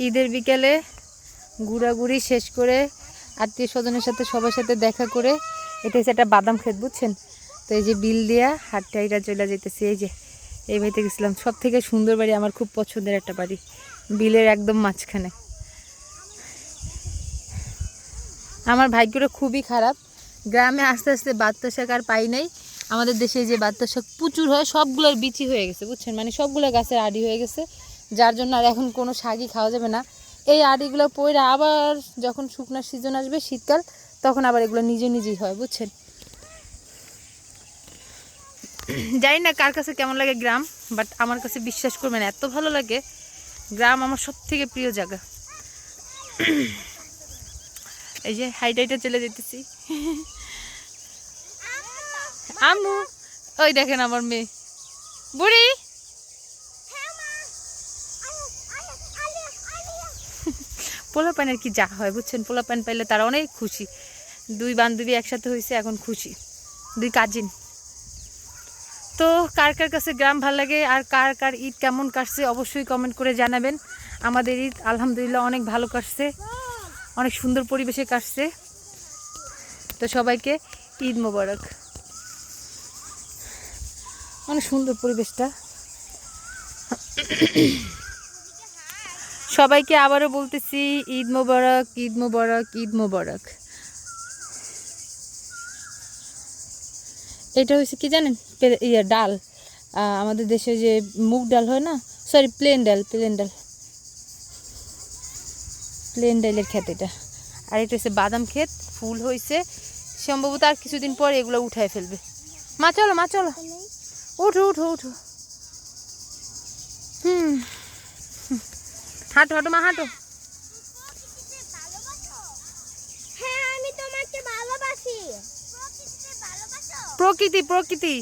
ঈদের বিকেলে ঘোরাঘুরি শেষ করে আত্মীয় স্বজনের সাথে সবার সাথে দেখা করে এটা হচ্ছে একটা বাদাম ক্ষেত, বুঝছেন? তো এই যে বিল দিয়া হাটটাইটা চলে যেতেছি। এই যে এই বাড়িতে গেছিলাম, সব থেকে সুন্দর বাড়ি, আমার খুব পছন্দের একটা বাড়ি, বিলের একদম মাঝখানে। আমার ভাগ্যটা খুবই খারাপ, গ্রামে আস্তে আস্তে বাত্তা শাক আর পাই নাই। আমাদের দেশে যে বাত্তা শাক প্রচুর হয়, সবগুলোর বিচি হয়ে গেছে, বুঝছেন? মানে সবগুলো গাছের আড়ি হয়ে গেছে, যার জন্য আর এখন কোনো শাকই খাওয়া যাবে না। এই আড়িগুলো পইরা আবার যখন শুকনার সিজন আসবে শীতকাল, তখন আবার এগুলো নিজে নিজেই হয়, বুঝছেন? জানি না কার কাছে কেমন লাগে গ্রাম, বাট আমার কাছে বিশ্বাস করবেন এত ভালো লাগে। গ্রাম আমার সব থেকে প্রিয় জায়গা। এই যে হাইটাইটা চলে যেতেছি। আম্মু, ওই দেখেন আমার মেয়ে বুড়ি। পোলা প্যানের কি যা হয়, বুঝছেন? পোলা প্যান পাইলে তারা অনেক খুশি। দুই বান্ধবী একসাথে হয়েছে, এখন খুশি, দুই কাজিন। তো কার কার কাছে গ্রাম ভালো লাগে আর কার কার ঈদ কেমন কাটছে অবশ্যই কমেন্ট করে জানাবেন। আমাদের ঈদ আলহামদুলিল্লাহ অনেক ভালো কাটছে, অনেক সুন্দর পরিবেশে কাটছে। তো সবাইকে ঈদ মোবারক। অনেক সুন্দর পরিবেশটা। সবাইকে আবারও বলতেছি ঈদ মোবারক, ঈদ মোবারক, ঈদ মোবারক। এটা হচ্ছে কি জানেন? ডাল, আমাদের দেশে যে মুগ ডাল হয় না, সরি প্লেন ডাল, প্লেন ডাল, প্লেন ডালের ক্ষেত এটা। আর এটা হচ্ছে বাদাম ক্ষেত, ফুল হয়েছে, সম্ভবত আর কিছুদিন পর এগুলো উঠায় ফেলবে। মা চলো, মা চলো, উঠো উঠো উঠো। হুম, হাঁটো হাঁটো মা, হাঁটো। প্রকৃতি প্রকৃতি।